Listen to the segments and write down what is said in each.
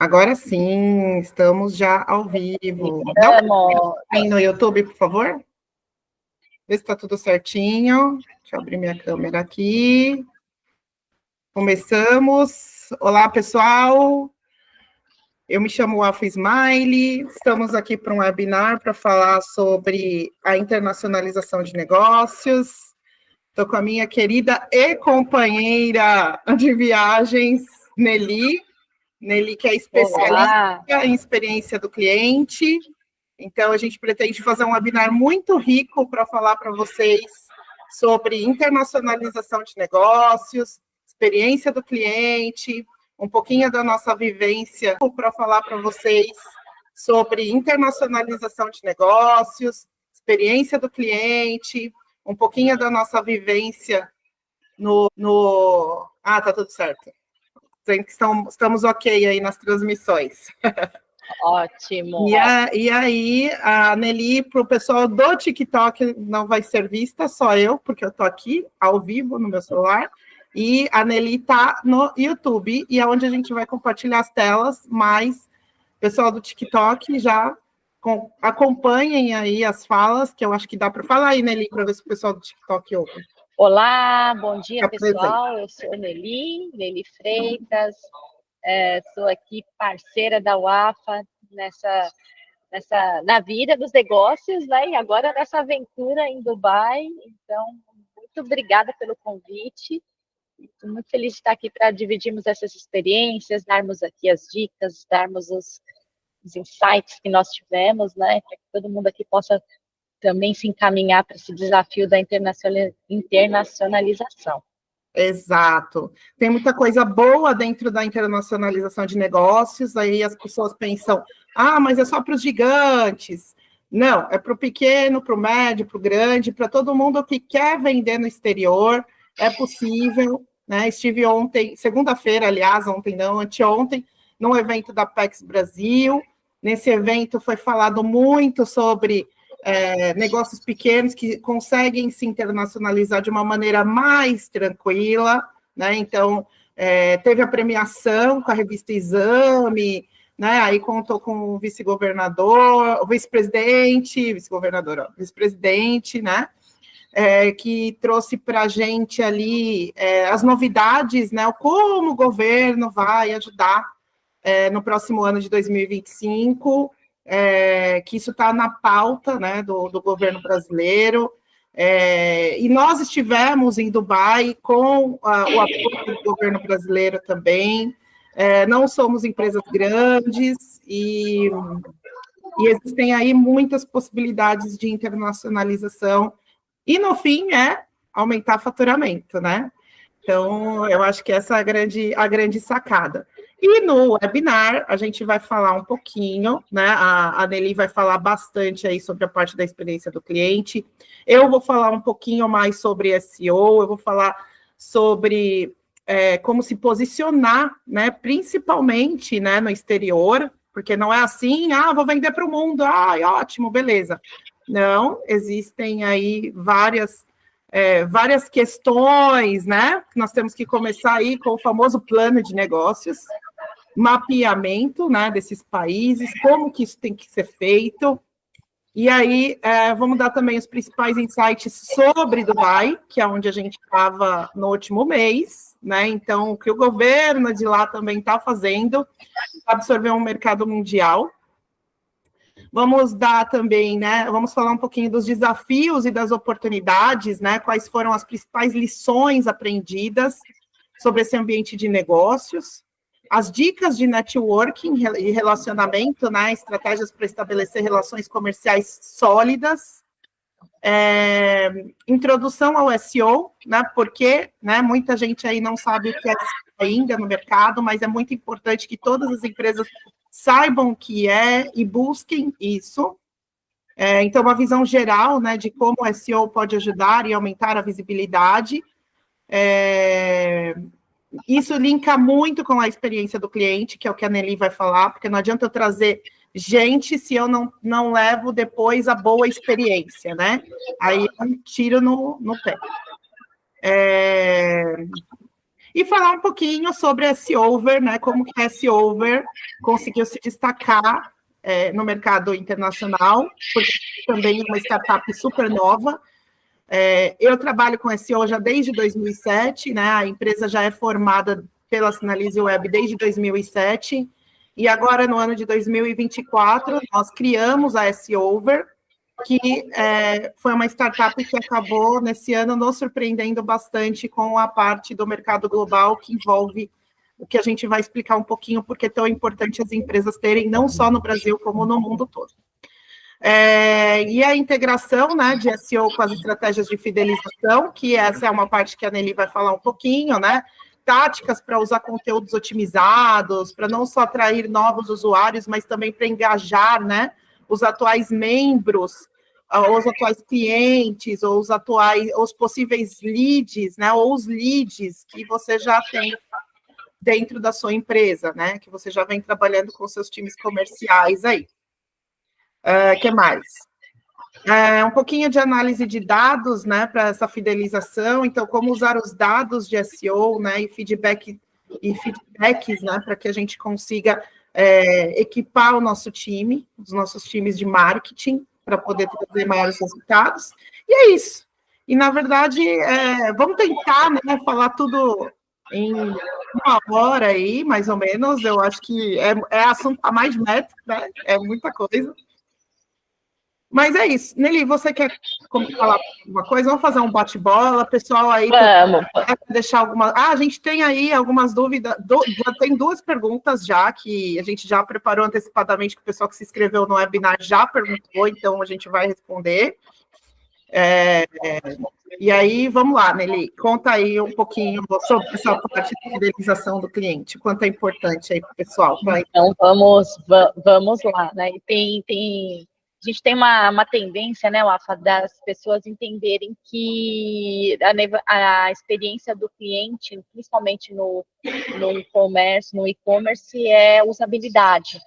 Agora sim, estamos já ao vivo. Dá um no YouTube, por favor. Vê se está tudo certinho. Deixa eu abrir minha câmera aqui. Começamos. Olá, pessoal. Eu me chamo Alfa Smile. Estamos aqui para um webinar para falar sobre a internacionalização de negócios. Estou com a minha querida e companheira de viagens, Nelly, que é especialista em experiência do cliente. Então, a gente pretende fazer um webinar muito rico para falar para vocês sobre internacionalização de negócios, experiência do cliente, um pouquinho da nossa vivência, para falar para vocês sobre internacionalização de negócios, experiência do cliente, um pouquinho da nossa vivência Ah, tá tudo certo. Estamos ok aí nas transmissões. Ótimo. E aí, a Nelly, para o pessoal do TikTok, não vai ser vista, só eu, porque eu estou aqui, ao vivo, no meu celular, e a Nelly está no YouTube, e é onde a gente vai compartilhar as telas, mas o pessoal do TikTok já acompanhem aí as falas, que eu acho que dá para falar aí, Nelly, para ver se o pessoal do TikTok ouve. Olá, bom dia, pessoal. Eu sou Nelly Freitas, sou aqui parceira da UAFA na vida dos negócios, né? E agora nessa aventura em Dubai. Então, muito obrigada pelo convite. Estou muito feliz de estar aqui para dividirmos essas experiências, darmos aqui as dicas, darmos os insights que nós tivemos, né? Para que todo mundo aqui possa também se encaminhar para esse desafio da internacionalização. Exato. Tem muita coisa boa dentro da internacionalização de negócios, aí as pessoas pensam, mas é só para os gigantes. Não, é para o pequeno, para o médio, para o grande, para todo mundo que quer vender no exterior, é possível, né? Estive ontem, segunda-feira, aliás, anteontem, num evento da PEX Brasil. Nesse evento foi falado muito sobre negócios pequenos que conseguem se internacionalizar de uma maneira mais tranquila, né? Então, teve a premiação com a revista Exame, né? Aí contou com o vice-governador, o vice-presidente, né? Que trouxe para a gente ali as novidades, né? Como o governo vai ajudar no próximo ano de 2025, que isso está na pauta, né, do governo brasileiro, e nós estivemos em Dubai com o apoio do governo brasileiro também. Não somos empresas grandes e existem aí muitas possibilidades de internacionalização, e no fim aumentar faturamento, né? Então, eu acho que essa é a grande sacada. E no webinar, a gente vai falar um pouquinho, né? A Nelly vai falar bastante aí sobre a parte da experiência do cliente. Eu vou falar um pouquinho mais sobre SEO, eu vou falar sobre como se posicionar, né? Principalmente, né, no exterior, porque não é assim, vou vender para o mundo, ótimo, beleza. Não, existem aí várias questões, né? Nós temos que começar aí com o famoso plano de negócios, mapeamento, né, desses países, como que isso tem que ser feito. E aí, vamos dar também os principais insights sobre Dubai, que é onde a gente estava no último mês, né? Então, o que o governo de lá também está fazendo, absorver um mercado mundial. Vamos dar também, né? Vamos falar um pouquinho dos desafios e das oportunidades, né? Quais foram as principais lições aprendidas sobre esse ambiente de negócios, as dicas de networking e relacionamento, né? Estratégias para estabelecer relações comerciais sólidas, introdução ao SEO, né? Porque, né? Muita gente aí não sabe o que é ainda no mercado, mas é muito importante que todas as empresas saibam o que é e busquem isso. Então, uma visão geral, né, de como o SEO pode ajudar e aumentar a visibilidade. Isso linka muito com a experiência do cliente, que é o que a Nelly vai falar, porque não adianta eu trazer gente se eu não levo depois a boa experiência, né? Aí é um tiro no pé. e falar um pouquinho sobre a S-Over, né, como que a S-Over conseguiu se destacar no mercado internacional, porque também é uma startup super nova. Eu trabalho com SEO já desde 2007, né, a empresa já é formada pela Sinalize Web desde 2007, e agora, no ano de 2024, nós criamos a S-Over, que foi uma startup que acabou, nesse ano, nos surpreendendo bastante com a parte do mercado global, que envolve o que a gente vai explicar um pouquinho, porque é tão importante as empresas terem, não só no Brasil, como no mundo todo. E a integração, né, de SEO com as estratégias de fidelização, que essa é uma parte que a Nelly vai falar um pouquinho, né, táticas para usar conteúdos otimizados, para não só atrair novos usuários, mas também para engajar, né, os atuais membros, os atuais clientes, ou os possíveis leads, né, ou os leads que você já tem dentro da sua empresa, né, que você já vem trabalhando com seus times comerciais aí. Que mais? Um pouquinho de análise de dados, né, para essa fidelização. Então, como usar os dados de SEO, né, e feedbacks, né, para que a gente consiga equipar o nosso time, os nossos times de marketing, para poder trazer maiores resultados. E é isso. E, na verdade, vamos tentar, né, falar tudo em 1 hora aí, mais ou menos. Eu acho que é assunto a mais métrico, né? É muita coisa. Mas é isso. Nelly, você quer falar alguma coisa? Vamos fazer um bate-bola, pessoal aí. Vamos. Deixar alguma. A gente tem aí algumas dúvidas. Já tem 2 perguntas já, que a gente já preparou antecipadamente, que o pessoal que se inscreveu no webinar já perguntou, então a gente vai responder. E aí, vamos lá, Nelly, conta aí um pouquinho sobre essa parte de fidelização do cliente, quanto é importante aí para o pessoal. Então, vamos lá, né? A gente tem uma tendência, né, Wafa, das pessoas entenderem que a experiência do cliente, principalmente no comércio, no e-commerce, é usabilidade.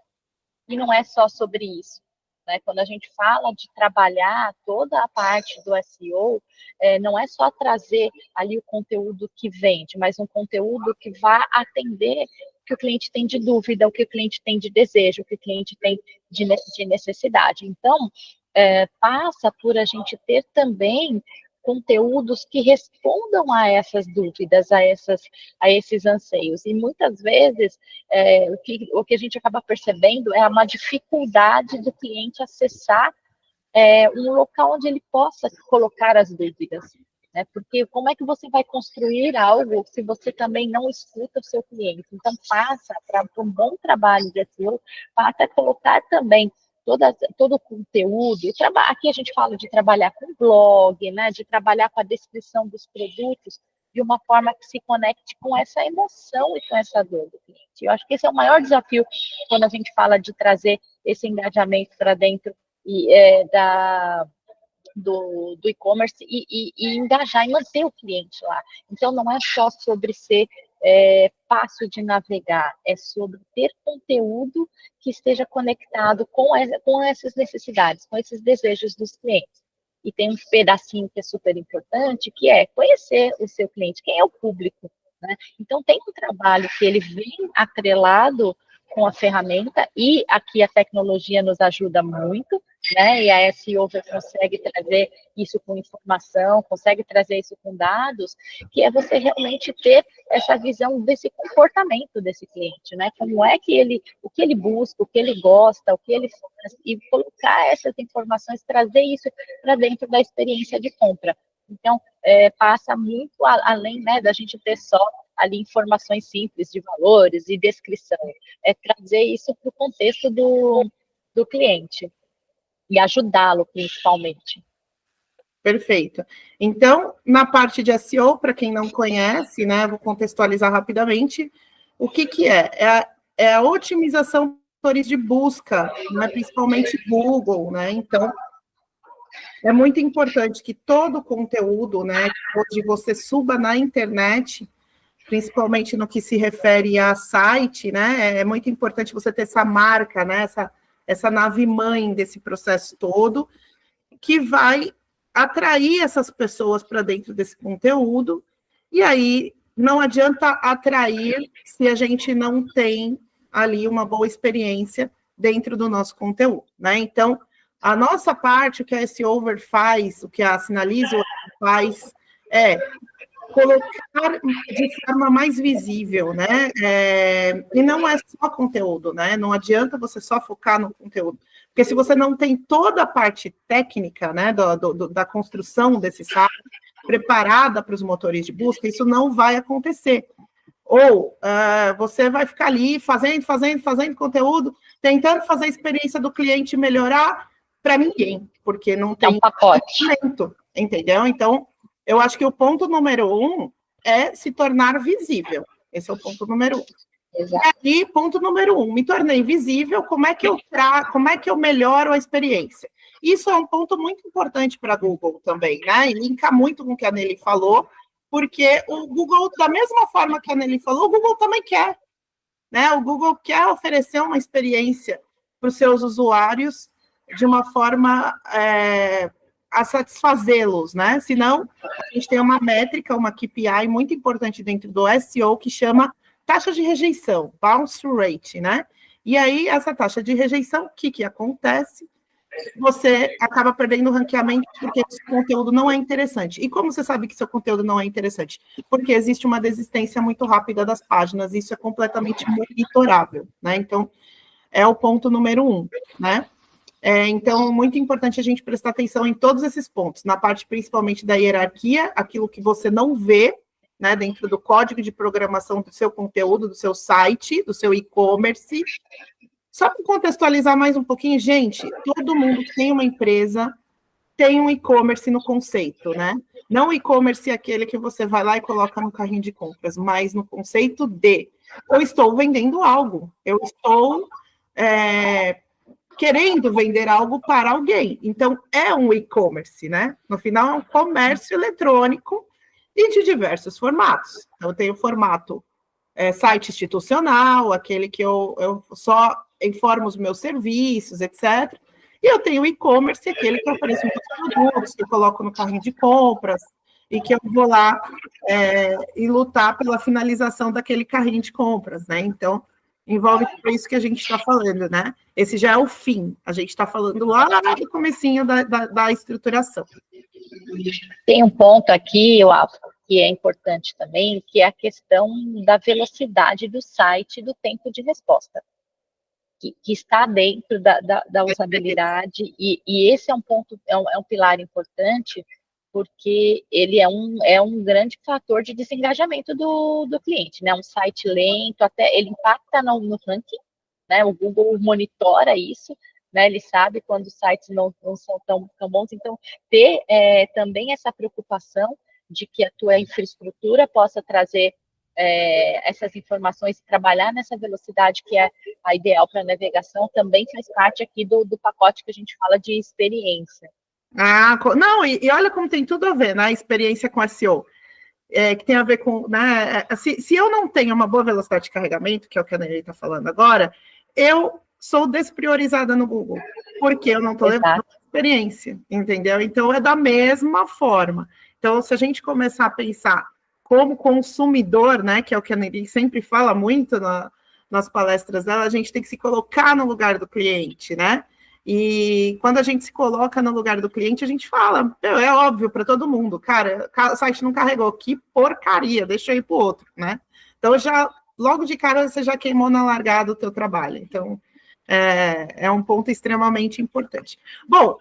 E não é só sobre isso. Né? Quando a gente fala de trabalhar toda a parte do SEO, não é só trazer ali o conteúdo que vende, mas um conteúdo que vá atender o que o cliente tem de dúvida, o que o cliente tem de desejo, o que o cliente tem de necessidade. Então, passa por a gente ter também conteúdos que respondam a essas dúvidas, a esses anseios. E muitas vezes o que a gente acaba percebendo é uma dificuldade do cliente acessar um local onde ele possa colocar as dúvidas. Né? Porque como é que você vai construir algo se você também não escuta o seu cliente? Então, passa para um bom trabalho de SEO, passa a colocar também todo o conteúdo. Aqui a gente fala de trabalhar com blog, né, de trabalhar com a descrição dos produtos de uma forma que se conecte com essa emoção e com essa dor do cliente. Eu acho que esse é o maior desafio quando a gente fala de trazer esse engajamento para dentro do e-commerce e engajar e manter o cliente lá. Então, não é só sobre ser fácil de navegar, é sobre ter conteúdo que esteja conectado com essas necessidades, com esses desejos dos clientes. E tem um pedacinho que é super importante, que é conhecer o seu cliente, quem é o público, né? Então, tem um trabalho que ele vem atrelado com a ferramenta, e aqui a tecnologia nos ajuda muito, né? E a S-Over consegue trazer isso com informação, consegue trazer isso com dados, que é você realmente ter essa visão desse comportamento desse cliente, né? Como é que o que ele busca, o que ele gosta, o que ele faz, e colocar essas informações, trazer isso para dentro da experiência de compra. Então, passa muito além, né, da gente ter só ali informações simples de valores e descrição, é trazer isso para o contexto do cliente e ajudá-lo, principalmente. Perfeito. Então, na parte de SEO, para quem não conhece, né, vou contextualizar rapidamente, o que é? É a otimização dos motores de busca, né, principalmente Google, né? Então, é muito importante que todo o conteúdo, né, que você suba na internet, principalmente no que se refere a site, né, é muito importante você ter essa marca, né, essa nave-mãe desse processo todo, que vai atrair essas pessoas para dentro desse conteúdo, e aí não adianta atrair se a gente não tem ali uma boa experiência dentro do nosso conteúdo, né? Então, a nossa parte, o que a S-Over faz, o que a Sinalize faz, é colocar de forma mais visível, né? E não é só conteúdo, né? Não adianta você só focar no conteúdo. Porque se você não tem toda a parte técnica, né, da construção desse site preparada para os motores de busca, isso não vai acontecer. Ou você vai ficar ali fazendo conteúdo, tentando fazer a experiência do cliente melhorar para ninguém, porque não tem um pacote, entendeu? Então, eu acho que o ponto número 1 é se tornar visível. Esse é o ponto número 1. Exato. E aí, ponto número 1, me tornei visível, como é que eu melhoro a experiência? Isso é um ponto muito importante para a Google também, né? E linka muito com o que a Nelly falou, porque o Google, da mesma forma que a Nelly falou, o Google também quer, né? O Google quer oferecer uma experiência para os seus usuários de uma forma a satisfazê-los, né? Senão, a gente tem uma métrica, uma KPI muito importante dentro do SEO que chama taxa de rejeição, bounce rate, né? E aí, essa taxa de rejeição, o que acontece? Você acaba perdendo o ranqueamento porque o seu conteúdo não é interessante. E como você sabe que seu conteúdo não é interessante? Porque existe uma desistência muito rápida das páginas, isso é completamente monitorável, né? Então, é o ponto número 1, né? Então, muito importante a gente prestar atenção em todos esses pontos, na parte principalmente da hierarquia, aquilo que você não vê, né, dentro do código de programação do seu conteúdo, do seu site, do seu e-commerce. Só para contextualizar mais um pouquinho, gente, todo mundo que tem uma empresa tem um e-commerce no conceito, né? Não o e-commerce é aquele que você vai lá e coloca no carrinho de compras, mas no conceito de eu estou vendendo algo, eu estou querendo vender algo para alguém. Então, é um e-commerce, né? No final, é um comércio eletrônico e de diversos formatos. Então, eu tenho o formato site institucional, aquele que eu só informo os meus serviços, etc. E eu tenho o e-commerce, aquele que eu ofereço meus produtos, que eu coloco no carrinho de compras, e que eu vou lá e lutar pela finalização daquele carrinho de compras, né? Então, envolve tudo isso que a gente está falando, né? Esse já é o fim. A gente está falando lá do comecinho da estruturação. Tem um ponto aqui, eu acho, que é importante também, que é a questão da velocidade do site e do tempo de resposta, que está dentro da usabilidade, e esse é um ponto, é um pilar importante, porque ele é um grande fator de desengajamento do cliente, né? Um site lento, até ele impacta no ranking, né? O Google monitora isso, né? Ele sabe quando os sites não são tão bons, então ter também essa preocupação de que a tua infraestrutura possa trazer essas informações, trabalhar nessa velocidade que é a ideal para a navegação, também faz parte aqui do pacote que a gente fala de experiência. Não, e olha como tem tudo a ver, né? A experiência com SEO, que tem a ver com, né? Se eu não tenho uma boa velocidade de carregamento, que é o que a Nelly está falando agora, eu sou despriorizada no Google, porque eu não estou levando experiência, entendeu? Então, é da mesma forma. Então, se a gente começar a pensar como consumidor, né, que é o que a Nelly sempre fala muito nas palestras dela, a gente tem que se colocar no lugar do cliente, né? E quando a gente se coloca no lugar do cliente, a gente fala, é óbvio para todo mundo, cara, o site não carregou, que porcaria, deixa eu ir para o outro, né? Então, logo de cara, você já queimou na largada o teu trabalho. Então, é um ponto extremamente importante. Bom,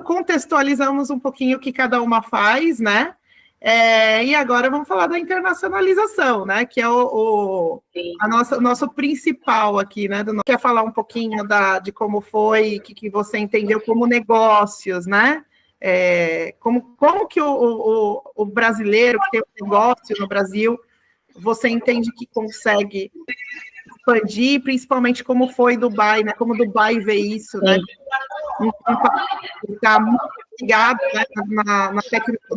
contextualizamos um pouquinho o que cada uma faz, né? E agora vamos falar da internacionalização, né? Que é o nosso principal aqui, né? Quer falar um pouquinho de como foi, que você entendeu como negócios, né? Como que o brasileiro que tem um negócio no Brasil, você entende que consegue expandir, principalmente como foi Dubai, né? Como Dubai vê isso, né? Está muito ligado, né,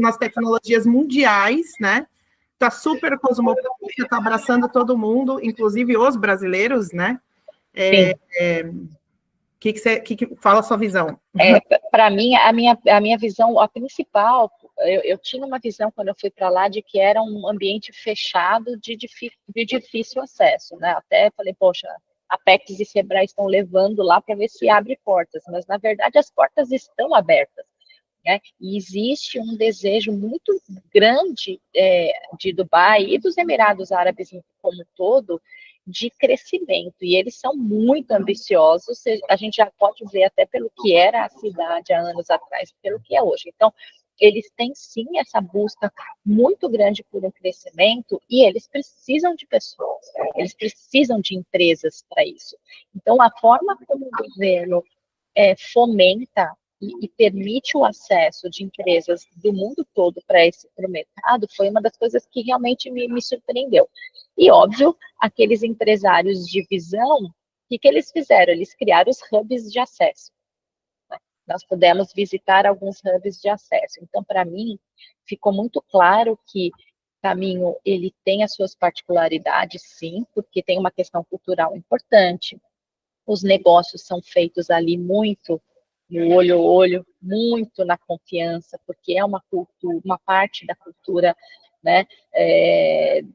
nas tecnologias mundiais, né? Está super cosmopolita, está abraçando todo mundo, inclusive os brasileiros, né? Que fala a sua visão? Para mim, a minha visão, a principal, eu tinha uma visão, quando eu fui para lá, de que era um ambiente fechado de difícil acesso, né? Até falei, poxa, a Apex e Sebrae estão levando lá para ver se abre portas, mas, na verdade, as portas estão abertas. Né? E existe um desejo muito grande de Dubai e dos Emirados Árabes como um todo de crescimento, e eles são muito ambiciosos, a gente já pode ver até pelo que era a cidade há anos atrás, pelo que é hoje. Então, eles têm sim essa busca muito grande por um crescimento, e eles precisam de pessoas, eles precisam de empresas para isso. Então, a forma como o governo fomenta e permite o acesso de empresas do mundo todo para o mercado foi uma das coisas que realmente me surpreendeu. E, óbvio, aqueles empresários de visão, o que eles fizeram? Eles criaram os hubs de acesso. Né? Nós pudemos visitar alguns hubs de acesso. Então, para mim, ficou muito claro que o Caminho ele tem as suas particularidades, sim, porque tem uma questão cultural importante. Os negócios são feitos ali muito no olho a olho, muito na confiança, porque é uma cultura, uma parte da cultura, né,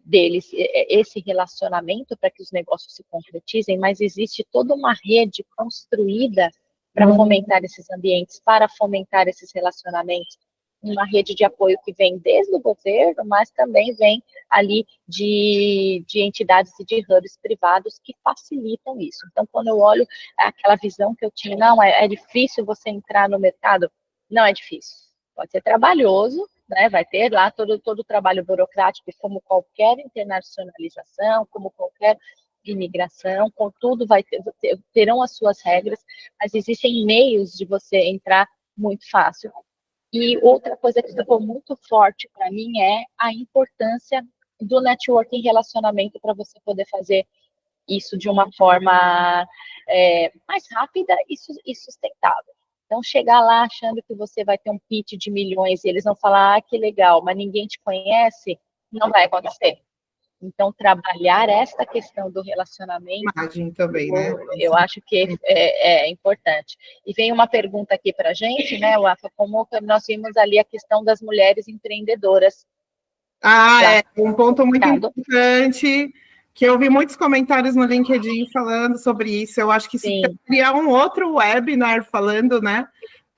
deles, esse relacionamento para que os negócios se concretizem, mas existe toda uma rede construída para fomentar esses ambientes, para fomentar esses relacionamentos, uma rede de apoio que vem desde o governo, mas também vem ali de entidades e de hubs privados que facilitam isso. Então, quando eu olho aquela visão que eu tinha, não, é difícil você entrar no mercado, não é difícil. Pode ser trabalhoso, né? Vai ter lá todo o trabalho burocrático, como qualquer internacionalização, como qualquer imigração, contudo, terão as suas regras, mas existem meios de você entrar muito fácil. E outra coisa que ficou muito forte para mim é a importância do networking, relacionamento, para você poder fazer isso de uma forma mais rápida e sustentável. Então, chegar lá achando que você vai ter um pitch de milhões e eles vão falar, que legal, mas ninguém te conhece, não vai acontecer. Então, trabalhar essa questão do relacionamento, imagem também, né? Eu acho que é importante. E vem uma pergunta aqui para a gente, né, Wafa, como nós vimos ali a questão das mulheres empreendedoras. É um ponto muito importante, que eu vi muitos comentários no LinkedIn falando sobre isso. Eu acho que se criar um outro webinar falando, né?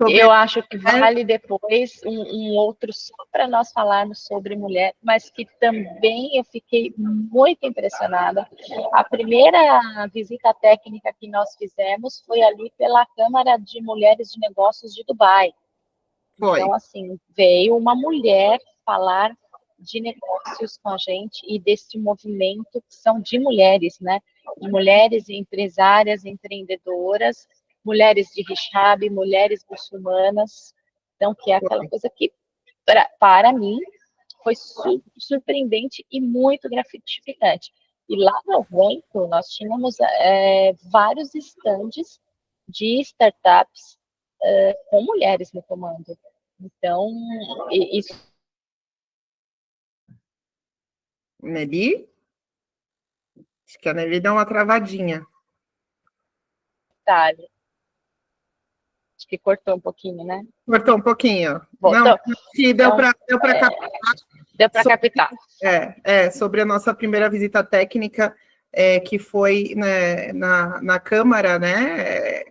Eu acho que vale depois um outro só para nós falarmos sobre mulher, mas que também eu fiquei muito impressionada. A primeira visita técnica que nós fizemos foi ali pela Câmara de Mulheres de Negócios de Dubai. Foi. Então, assim, veio uma mulher falar de negócios com a gente e desse movimento que são de mulheres, né? De mulheres empresárias, empreendedoras, mulheres de Rishab, mulheres muçulmanas, então, que é aquela coisa que, para mim, foi surpreendente e muito gratificante. E lá no evento, nós tínhamos vários estandes de startups com mulheres no comando. Então, isso... Nelly? Acho que a Nelly dá uma travadinha. Acho que cortou um pouquinho, né? Cortou um pouquinho. Voltou. Não, deu para captar. Deu para captar. Sobre a nossa primeira visita técnica, que foi, né, na Câmara, né?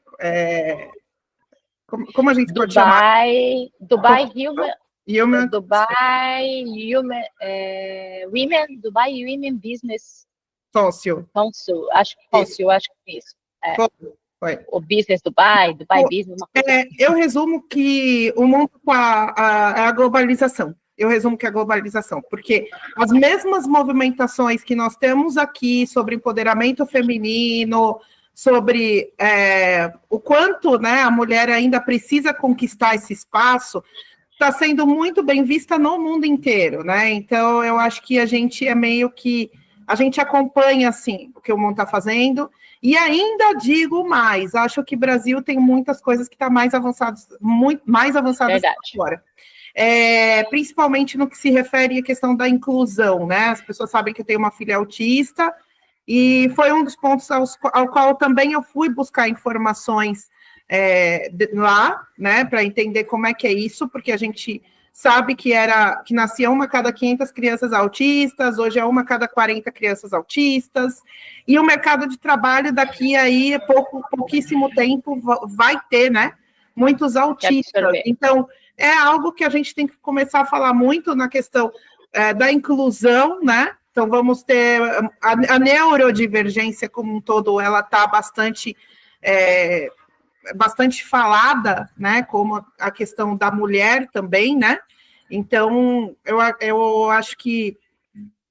Como a gente pode chamar? Dubai Women Business Council. Acho que isso. Foi. O Business Dubai Business. Eu resumo que o mundo com a globalização. Eu resumo que é a globalização, porque as mesmas movimentações que nós temos aqui sobre empoderamento feminino, sobre o quanto, né, a mulher ainda precisa conquistar esse espaço, está sendo muito bem vista no mundo inteiro, né? Então, eu acho que a gente a gente acompanha, assim, o que o mundo está fazendo, e ainda digo mais, acho que o Brasil tem muitas coisas que estão mais avançadas, muito mais avançadas agora. Principalmente no que se refere à questão da inclusão, né? As pessoas sabem que eu tenho uma filha autista, e foi um dos pontos ao qual também eu fui buscar informações lá, né, para entender como é que é isso, porque a gente sabe que nascia uma a cada 500 crianças autistas, hoje é uma a cada 40 crianças autistas, e o mercado de trabalho daqui aí, pouquíssimo tempo, vai ter, né, muitos autistas. Então, é algo que a gente tem que começar a falar muito na questão da inclusão, né? Então, vamos ter a neurodivergência como um todo, ela está bastante falada, né? Como a questão da mulher também, né? Então, eu acho que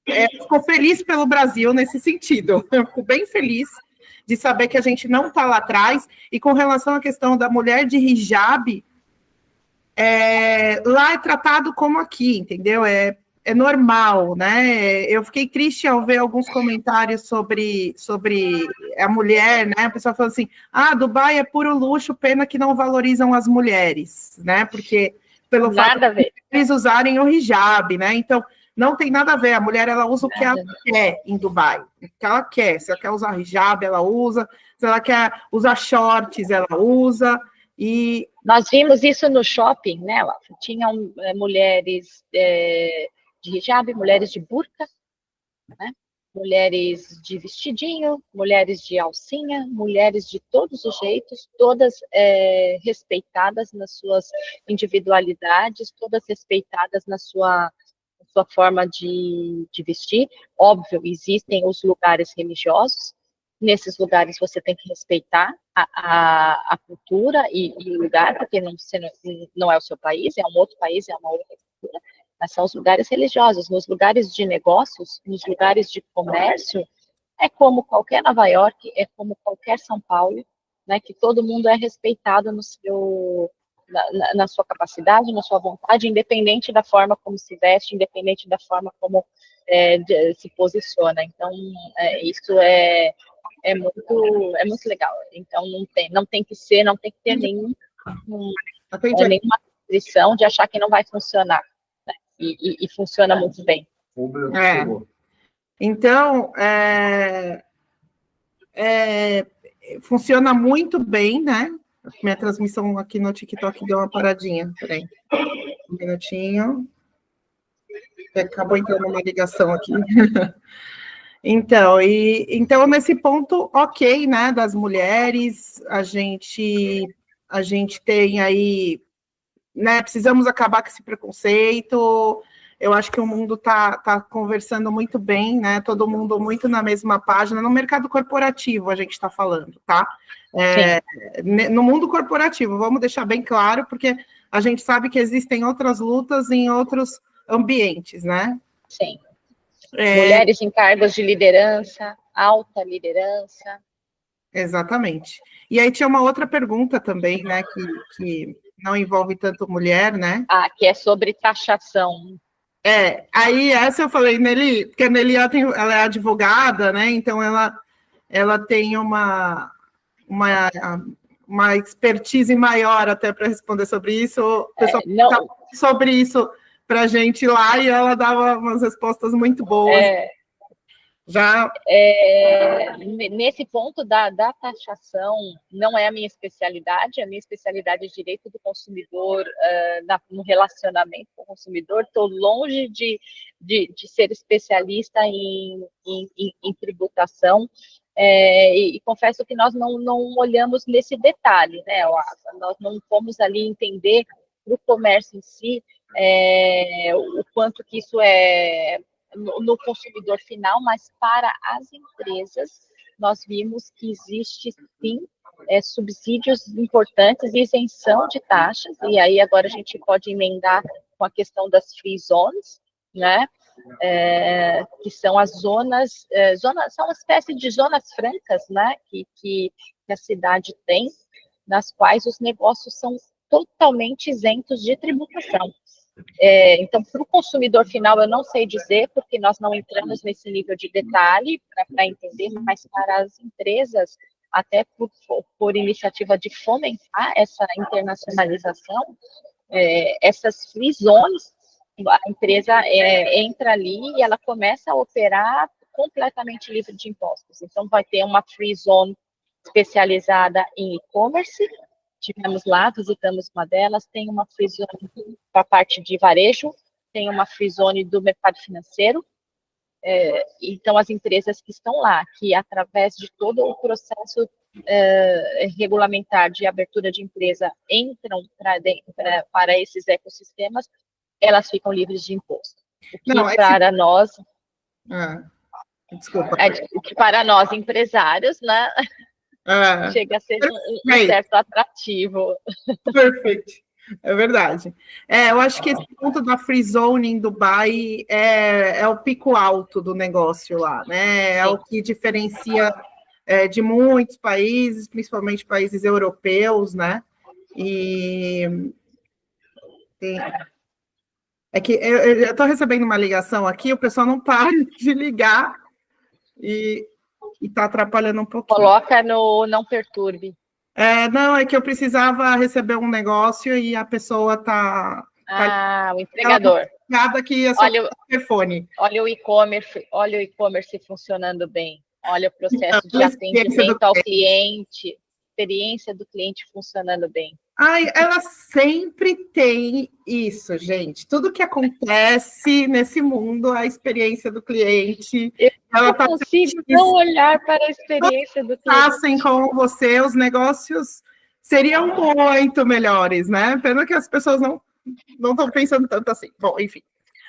fico feliz pelo Brasil nesse sentido. Eu fico bem feliz de saber que a gente não está lá atrás. E com relação à questão da mulher de hijab, lá é tratado como aqui, entendeu? É normal, né? Eu fiquei triste ao ver alguns comentários sobre a mulher, né? A pessoa falou assim, Dubai é puro luxo, pena que não valorizam as mulheres, né? Porque pelo fato de eles usarem o hijab, né? Então, não tem nada a ver, a mulher, ela usa o que ela quer em Dubai, o que ela quer, se ela quer usar hijab, ela usa, se ela quer usar shorts, ela usa, e... Nós vimos isso no shopping, né, Lafa? Tinham mulheres de hijab, mulheres de burca, né? Mulheres de vestidinho, mulheres de alcinha, mulheres de todos os jeitos, todas respeitadas nas suas individualidades, todas respeitadas na sua forma de vestir. Óbvio, existem os lugares religiosos, nesses lugares você tem que respeitar a cultura e o lugar, porque não é o seu país, é um outro país, é uma outra cultura, mas são os lugares religiosos. Nos lugares de negócios, nos lugares de comércio, é como qualquer Nova York, é como qualquer São Paulo, né, que todo mundo é respeitado no seu... Na sua capacidade, na sua vontade, independente da forma como se veste, independente da forma como se posiciona. Então, isso é muito legal. Então, não tem que ter nenhuma restrição de achar que não vai funcionar, né? E funciona muito bem. Então, funciona muito bem, né? Minha transmissão aqui no TikTok deu uma paradinha. Peraí, um minutinho. Acabou entrando uma ligação aqui. Então, nesse ponto, ok, né, das mulheres, a gente tem aí, né, precisamos acabar com esse preconceito. Eu acho que o mundo tá conversando muito bem, né, todo mundo muito na mesma página, no mercado corporativo a gente está falando, tá? No mundo corporativo, vamos deixar bem claro, porque a gente sabe que existem outras lutas em outros ambientes, né? Sim. Mulheres em cargos de liderança, alta liderança. Exatamente. E aí tinha uma outra pergunta também, né, que não envolve tanto mulher, né? Que é sobre taxação. Aí essa eu falei, Nelly, porque a Nelly ela é advogada, né, então ela tem uma expertise maior até para responder sobre isso. O pessoal falava sobre isso para a gente lá e ela dava umas respostas muito boas. Nesse ponto da taxação, não é a minha especialidade é direito do consumidor, no relacionamento com o consumidor. Estou longe de ser especialista em tributação, e confesso que nós não olhamos nesse detalhe, né, nós não fomos ali entender para o comércio em si o quanto que isso é no consumidor final, mas para as empresas, nós vimos que existe, sim, subsídios importantes e isenção de taxas, e aí agora a gente pode emendar com a questão das free zones, né, que são as zonas, são uma espécie de zonas francas, né, que a cidade tem, nas quais os negócios são totalmente isentos de tributação. Então, para o consumidor final, eu não sei dizer, porque nós não entramos nesse nível de detalhe para entender, mas para as empresas, até por iniciativa de fomentar essa internacionalização, essas free zones, a empresa entra ali e ela começa a operar completamente livre de impostos. Então, vai ter uma free zone especializada em e-commerce, tivemos lá, visitamos uma delas, tem uma free zone para a parte de varejo, tem uma free zone do mercado financeiro. Então, as empresas que estão lá, que através de todo o processo regulamentar de abertura de empresa entram para esses ecossistemas, elas ficam livres de imposto. O que para nós... Desculpa. O que para nós, empresários, né, chega a ser um certo atrativo. Perfeito. É verdade. Eu acho que esse ponto da free zone em Dubai é o pico alto do negócio lá, né? É o que diferencia de muitos países, principalmente países europeus, né? E é que eu estou recebendo uma ligação aqui, o pessoal não para de ligar e está atrapalhando um pouquinho. Coloca no não perturbe. Não, é que eu precisava receber um negócio e a pessoa está... o entregador. Nada que é só o telefone. Olha o e-commerce funcionando bem. Olha o processo de atendimento ao cliente, experiência do cliente funcionando bem. Ela sempre tem isso, gente. Tudo que acontece nesse mundo, a experiência do cliente. Ela não consigo não olhar para a experiência do cliente. Passem com você, os negócios seriam muito melhores, né? Pena que as pessoas não estão pensando tanto assim. Bom, enfim,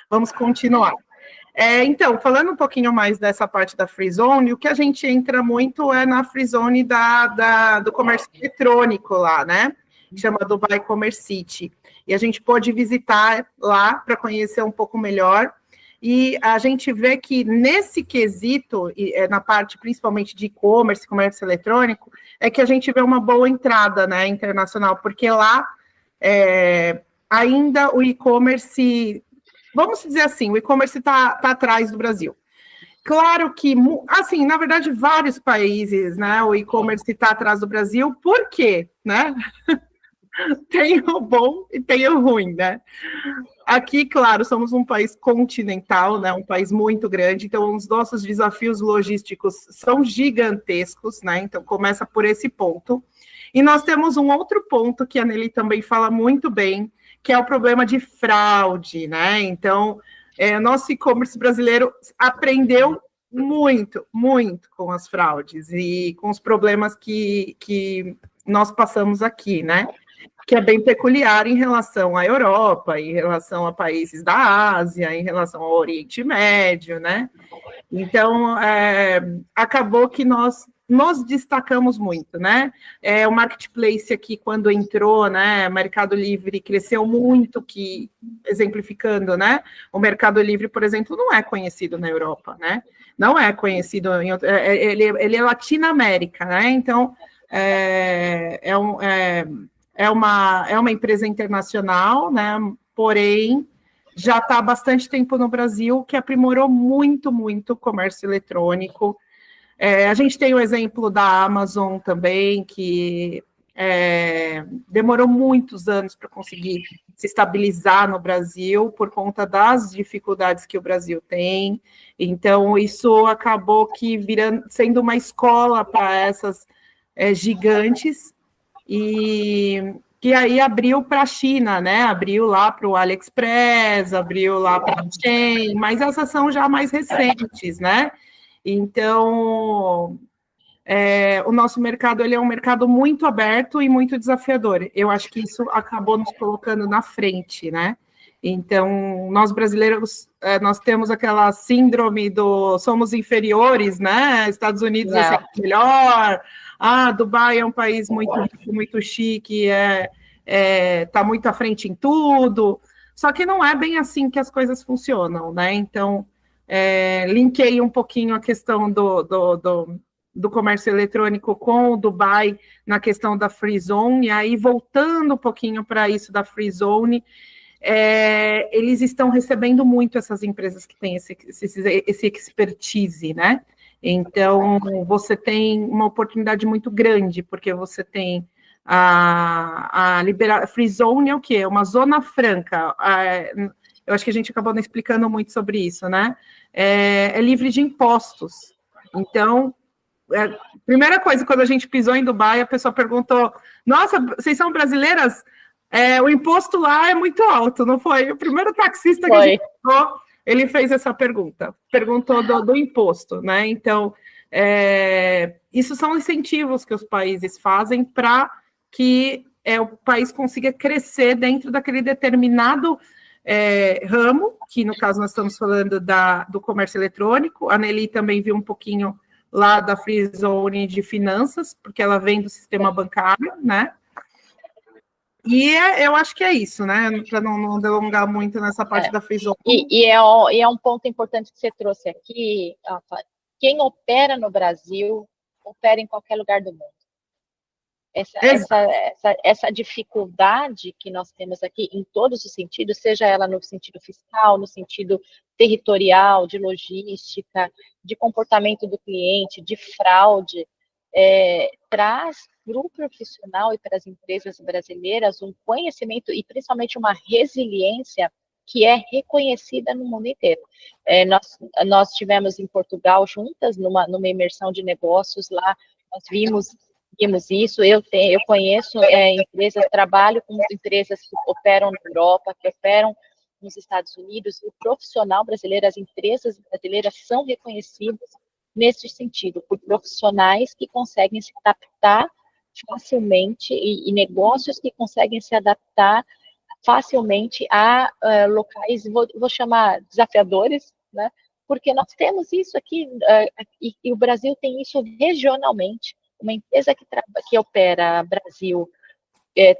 vamos continuar. Então, falando um pouquinho mais dessa parte da free zone, o que a gente entra muito é na free zone do comércio eletrônico lá, né? Chama Dubai Commerce City. E a gente pôde visitar lá para conhecer um pouco melhor. E a gente vê que nesse quesito, na parte principalmente de e-commerce, comércio eletrônico, é que a gente vê uma boa entrada, né, internacional, porque lá ainda o e-commerce, vamos dizer assim, o e-commerce está atrás do Brasil. Claro que, assim, na verdade, vários países, né, o e-commerce está atrás do Brasil, por quê, né? Tem o bom e tem o ruim, né? Aqui, claro, somos um país continental, né? Um país muito grande, então os nossos desafios logísticos são gigantescos, né? Então começa por esse ponto. E nós temos um outro ponto que a Nelly também fala muito bem, que é o problema de fraude, né? Então, o nosso e-commerce brasileiro aprendeu muito, muito com as fraudes e com os problemas que nós passamos aqui, né? Que é bem peculiar em relação à Europa, em relação a países da Ásia, em relação ao Oriente Médio, né? Então, acabou que nós nos destacamos muito, né? O marketplace aqui, quando entrou, né? O Mercado Livre cresceu muito, exemplificando, né? O Mercado Livre, por exemplo, não é conhecido na Europa, né? Não é conhecido, ele é Latinoamérica, né? Então, é uma empresa internacional, né? Porém, já está há bastante tempo no Brasil, que aprimorou muito, muito o comércio eletrônico. A gente tem o exemplo da Amazon também, que demorou muitos anos para conseguir se estabilizar no Brasil, por conta das dificuldades que o Brasil tem. Então, isso acabou que sendo uma escola para essas gigantes, e que aí abriu para a China, né? Abriu lá para o AliExpress, abriu lá para a Shein, mas essas são já mais recentes, né? Então, o nosso mercado ele é um mercado muito aberto e muito desafiador. Eu acho que isso acabou nos colocando na frente, né? Então, nós brasileiros, nós temos aquela síndrome do somos inferiores, né? Estados Unidos é sempre melhor. Dubai é um país muito, muito chique, está muito à frente em tudo. Só que não é bem assim que as coisas funcionam, né? Então, linkei um pouquinho a questão do comércio eletrônico com o Dubai na questão da Free Zone, e aí voltando um pouquinho para isso da Free Zone, eles estão recebendo muito essas empresas que têm esse expertise, né? Então, você tem uma oportunidade muito grande, porque você tem a Free Zone é o quê? É uma zona franca. Eu acho que a gente acabou não explicando muito sobre isso, né? É livre de impostos. Então, primeira coisa, quando a gente pisou em Dubai, a pessoa perguntou, nossa, vocês são brasileiras? O imposto lá é muito alto, não foi? O primeiro taxista que a gente pegou, ele fez essa pergunta, perguntou do imposto, né? Então, isso são incentivos que os países fazem para que o país consiga crescer dentro daquele determinado ramo, que no caso nós estamos falando do comércio eletrônico. A Nelly também viu um pouquinho lá da Free Zone de finanças, porque ela vem do sistema bancário, né? E eu acho que é isso, né? Para não delongar muito nessa parte da Free Zone. E é um ponto importante que você trouxe aqui, Rafa. Quem opera no Brasil, opera em qualquer lugar do mundo. Essa dificuldade que nós temos aqui em todos os sentidos, seja ela no sentido fiscal, no sentido territorial, de logística, de comportamento do cliente, de fraude, traz para o profissional e para as empresas brasileiras um conhecimento e principalmente uma resiliência que é reconhecida no mundo inteiro. Nós tivemos em Portugal juntas, numa imersão de negócios lá, nós vimos isso, eu conheço empresas, trabalho com empresas que operam na Europa, que operam nos Estados Unidos, o profissional brasileiro, as empresas brasileiras são reconhecidas nesse sentido, por profissionais que conseguem se adaptar facilmente e negócios que conseguem se adaptar facilmente a locais, vou chamar desafiadores, né? Porque nós temos isso aqui, e o Brasil tem isso regionalmente. Uma empresa que opera Brasil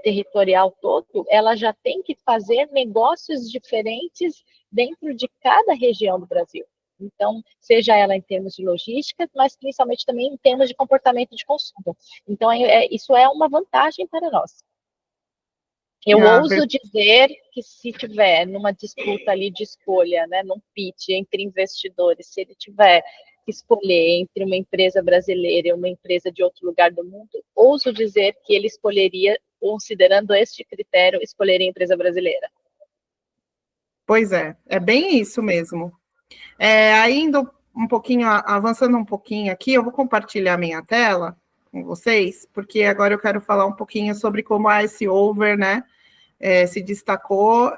territorial todo, ela já tem que fazer negócios diferentes dentro de cada região do Brasil. Então, seja ela em termos de logística, mas principalmente também em termos de comportamento de consumo. Então, isso é uma vantagem para nós. Eu ouso dizer que se tiver numa disputa ali de escolha, né, num pitch entre investidores, se ele tiver que escolher entre uma empresa brasileira e uma empresa de outro lugar do mundo, ouso dizer que ele escolheria, considerando este critério, escolheria a empresa brasileira. Pois é bem isso mesmo. Ainda um pouquinho, avançando um pouquinho aqui, eu vou compartilhar minha tela com vocês, porque agora eu quero falar um pouquinho sobre como a S-Over, né, se destacou,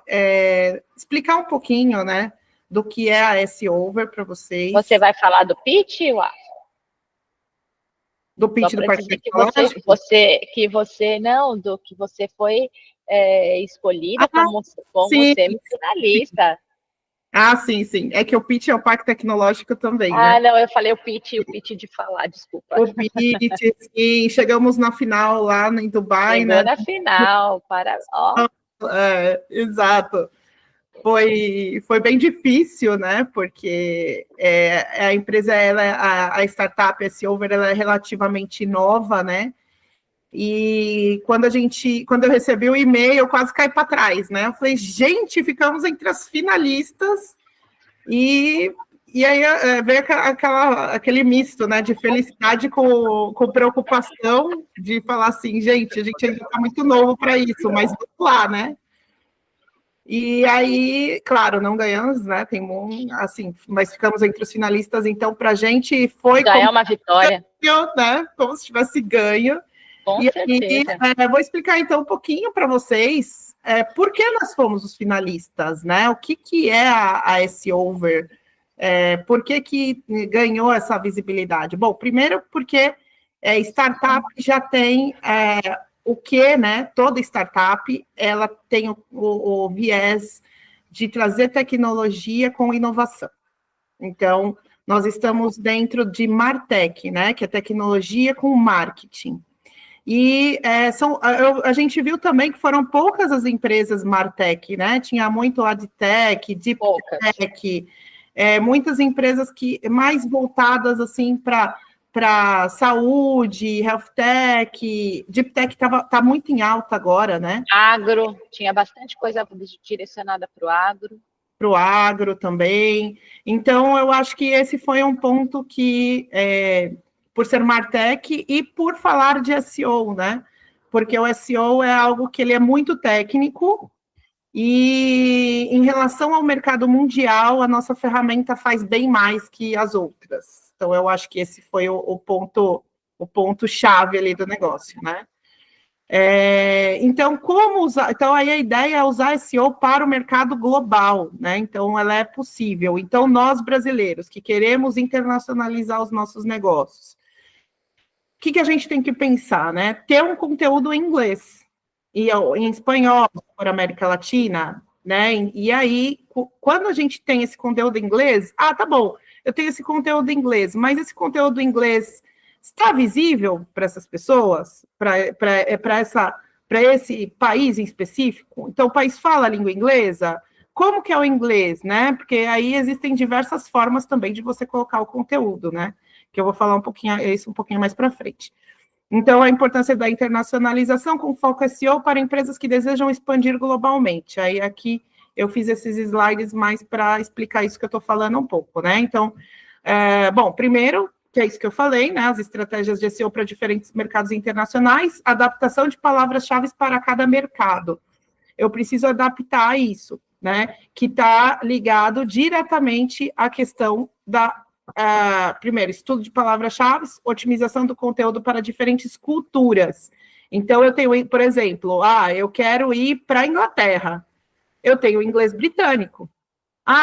explicar um pouquinho, né, do que é a S-Over para vocês. Você vai falar do pitch, Uá? Do pitch do Parque Tecnológico? Que você foi escolhida como semifinalista. Sim. É que o pitch é o Parque Tecnológico também, né? Não, eu falei o pitch de falar, desculpa. O pitch, sim, chegamos na final lá em Dubai, Chegou, né? Na final, exato. Foi bem difícil, né? Porque a empresa, a startup S-Over, ela é relativamente nova, né? E quando eu recebi o e-mail, eu quase caí para trás, né? Eu falei, gente, ficamos entre as finalistas e aí veio aquele misto, né? De felicidade com preocupação, de falar assim, gente, a gente ainda está muito novo para isso, mas vamos lá, né? E aí, claro, não ganhamos, né? Assim, mas ficamos entre os finalistas, então para a gente foi já é uma vitória, né? Como se tivesse ganho. Com certeza. Aí, vou explicar então um pouquinho para vocês por que nós fomos os finalistas, né? O que é a S-Over? Por que ganhou essa visibilidade? Bom, primeiro porque startup já tem o que, né? Toda startup ela tem o viés de trazer tecnologia com inovação. Então, nós estamos dentro de Martech, né? Que é tecnologia com marketing. E a gente viu também que foram poucas as empresas Martech, né? Tinha muito AdTech, DeepTech, muitas empresas mais voltadas assim para saúde, health tech, deep tech tá muito em alta agora, né? Agro, tinha bastante coisa direcionada para o agro. Para o agro também. Então, eu acho que esse foi um ponto que, por ser Martech e por falar de SEO, né? Porque o SEO é algo que ele é muito técnico E em relação ao mercado mundial, a nossa ferramenta faz bem mais que as outras. Então, eu acho que esse foi o ponto-chave ali do negócio, né? Então, como usar? Então, aí a ideia é usar SEO para o mercado global, né? Então, ela é possível. Então, nós brasileiros que queremos internacionalizar os nossos negócios, o que a gente tem que pensar, né? Ter um conteúdo em inglês e em espanhol para a América Latina, né? E aí, quando a gente tem esse conteúdo em inglês, tá bom, eu tenho esse conteúdo em inglês, mas esse conteúdo em inglês está visível para essas pessoas, para esse país em específico? Então, o país fala a língua inglesa? Como que é o inglês, né? Porque aí existem diversas formas também de você colocar o conteúdo, né? Que eu vou falar um pouquinho mais para frente. Então, a importância da internacionalização com foco SEO para empresas que desejam expandir globalmente. Aí, aqui, eu fiz esses slides mais para explicar isso que eu estou falando um pouco, né? Então, bom, primeiro, que é isso que eu falei, né? As estratégias de SEO para diferentes mercados internacionais, adaptação de palavras-chave para cada mercado. Eu preciso adaptar isso, né? Que está ligado diretamente à questão da primeiro, estudo de palavras-chave, otimização do conteúdo para diferentes culturas. Então, eu tenho, por exemplo, eu quero ir para a Inglaterra, eu tenho inglês britânico.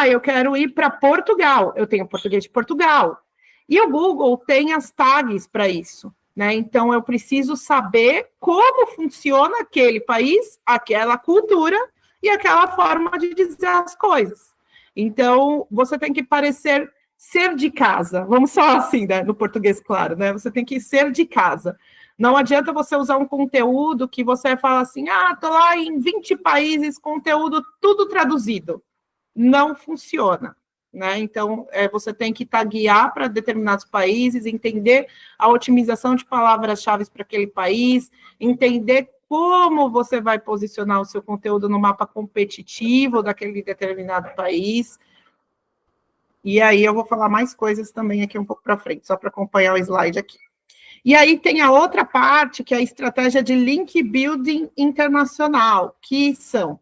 Eu quero ir para Portugal, eu tenho português de Portugal. E o Google tem as tags para isso, né? Então, eu preciso saber como funciona aquele país, aquela cultura e aquela forma de dizer as coisas. Então, você tem que ser de casa, vamos só assim, né, no português, claro, né? Você tem que ser de casa. Não adianta você usar um conteúdo que você fala assim, tô lá em 20 países, conteúdo tudo traduzido. Não funciona, né? Então, você tem que taguear para determinados países, entender a otimização de palavras-chave para aquele país, entender como você vai posicionar o seu conteúdo no mapa competitivo daquele determinado país. E aí eu vou falar mais coisas também aqui um pouco para frente, só para acompanhar o slide aqui. E aí tem a outra parte, que é a estratégia de link building internacional, que são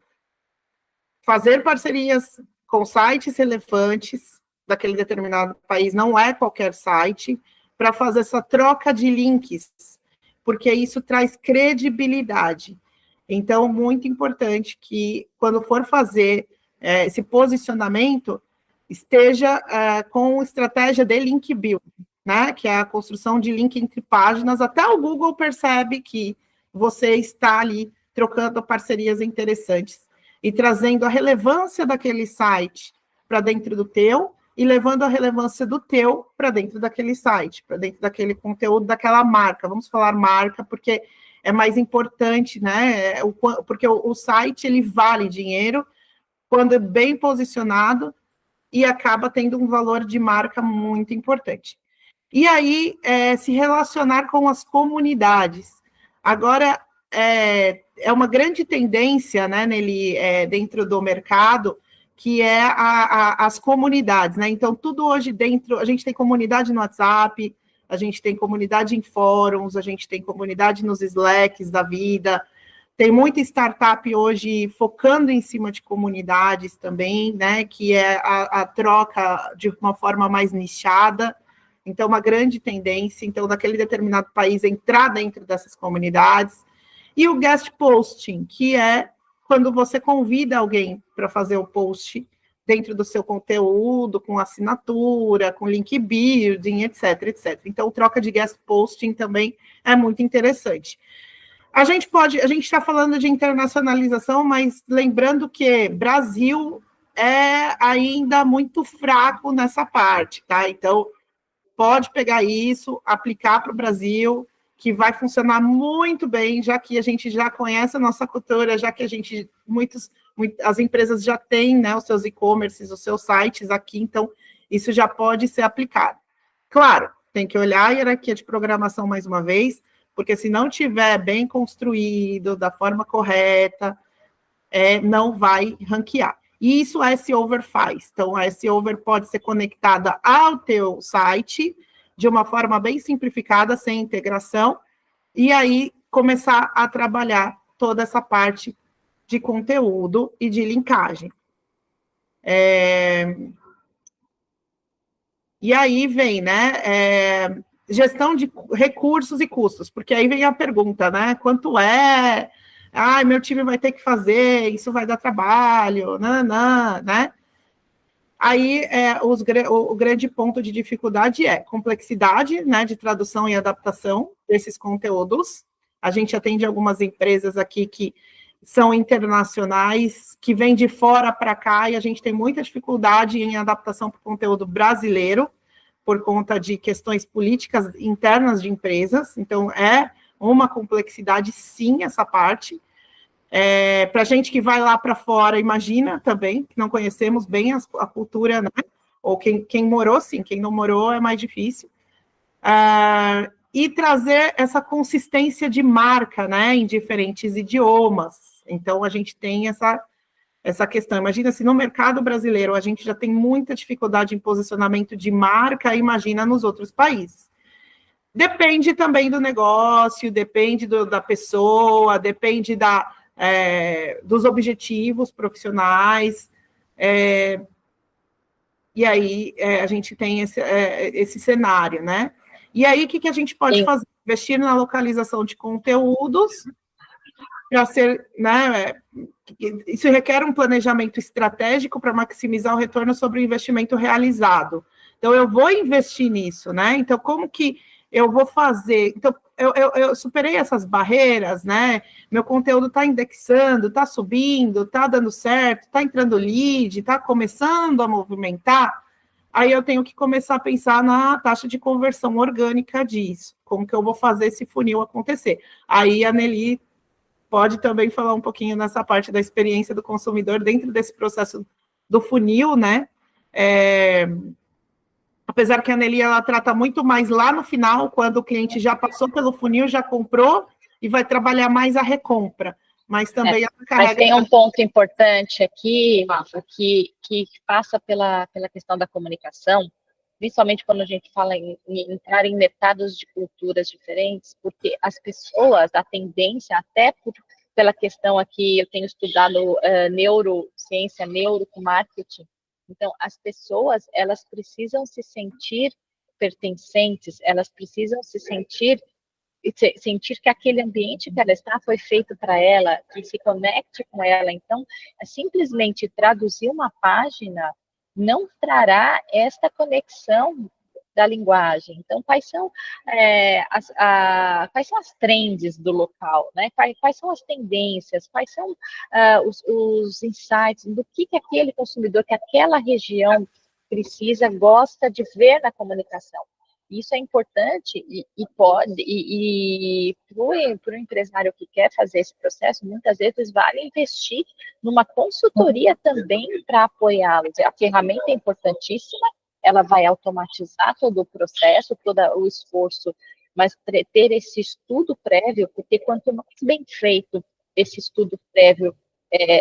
fazer parcerias com sites relevantes daquele determinado país, não é qualquer site, para fazer essa troca de links, porque isso traz credibilidade. Então, muito importante que, quando for fazer esse posicionamento, esteja com estratégia de link building, né? Que é a construção de link entre páginas. Até o Google percebe que você está ali trocando parcerias interessantes e trazendo a relevância daquele site para dentro do teu e levando a relevância do teu para dentro daquele site, para dentro daquele conteúdo, daquela marca. Vamos falar marca, porque é mais importante, né? Porque o site, ele vale dinheiro quando é bem posicionado e acaba tendo um valor de marca muito importante. E aí, se relacionar com as comunidades. Agora, é uma grande tendência, né, dentro do mercado, que é as comunidades, né? Então, tudo hoje dentro, a gente tem comunidade no WhatsApp, a gente tem comunidade em fóruns, a gente tem comunidade nos Slacks da vida, tem muita startup hoje focando em cima de comunidades também, né? Que é a troca de uma forma mais nichada. Então, uma grande tendência, então, daquele determinado país entrar dentro dessas comunidades. E o guest posting, que é quando você convida alguém para fazer o post dentro do seu conteúdo, com assinatura, com link building, etc, etc. Então, troca de guest posting também é muito interessante. A gente está falando de internacionalização, mas lembrando que Brasil é ainda muito fraco nessa parte, tá? Então, pode pegar isso, aplicar para o Brasil, que vai funcionar muito bem, já que a gente já conhece a nossa cultura, já que as empresas já têm, né, os seus e-commerces, os seus sites aqui, então isso já pode ser aplicado. Claro, tem que olhar a hierarquia de programação mais uma vez, porque se não tiver bem construído, da forma correta, não vai ranquear. E isso a S-Over faz. Então, a S-Over pode ser conectada ao teu site de uma forma bem simplificada, sem integração, e aí começar a trabalhar toda essa parte de conteúdo e de linkagem. E aí vem, né, gestão de recursos e custos, porque aí vem a pergunta, né, quanto é? Ah, meu time vai ter que fazer, isso vai dar trabalho, nanã, né? Aí, o grande ponto de dificuldade é complexidade, né, de tradução e adaptação desses conteúdos. A gente atende algumas empresas aqui que são internacionais, que vêm de fora para cá, e a gente tem muita dificuldade em adaptação para o conteúdo brasileiro, por conta de questões políticas internas de empresas. Então, é uma complexidade, sim, essa parte. Para a gente que vai lá para fora, imagina também, que não conhecemos bem a cultura, né? Ou quem morou, sim, quem não morou é mais difícil. E trazer essa consistência de marca, né, em diferentes idiomas. Então, a gente tem essa questão. Imagina se no mercado brasileiro a gente já tem muita dificuldade em posicionamento de marca, imagina nos outros países. Depende também do negócio, depende da pessoa, depende dos objetivos profissionais, e aí a gente tem esse cenário, né? E aí, o que a gente pode fazer? Investir na localização de conteúdos, para ser, né? Isso requer um planejamento estratégico para maximizar o retorno sobre o investimento realizado. Então, eu vou investir nisso, né? Então, como que eu vou fazer? Então, eu superei essas barreiras, né? Meu conteúdo está indexando, está subindo, está dando certo, está entrando lead, está começando a movimentar. Aí eu tenho que começar a pensar na taxa de conversão orgânica disso. Como que eu vou fazer esse funil acontecer? Aí a Nelly pode também falar um pouquinho nessa parte da experiência do consumidor dentro desse processo do funil, né? Apesar que a Nelly, ela trata muito mais lá no final, quando o cliente já passou pelo funil, já comprou, e vai trabalhar mais a recompra. Mas também ela carrega... Mas tem um ponto importante aqui, Rafa, que passa pela questão da comunicação, principalmente quando a gente fala em entrar em mercados de culturas diferentes, porque as pessoas, a tendência, até pela questão aqui, eu tenho estudado neurociência, neuromarketing, então as pessoas, elas precisam se sentir pertencentes, elas precisam se sentir que aquele ambiente que ela está foi feito para ela, que se conecte com ela. Então, simplesmente traduzir uma página não trará esta conexão da linguagem. Então, quais são as trends do local, né? Quais são as tendências, quais são os insights, do que aquele consumidor, que aquela região precisa, gosta de ver na comunicação. Isso é importante e para o empresário que quer fazer esse processo, muitas vezes vale investir numa consultoria também para apoiá-los. A ferramenta é importantíssima, ela vai automatizar todo o processo, todo o esforço, mas ter esse estudo prévio, porque quanto mais bem feito esse estudo prévio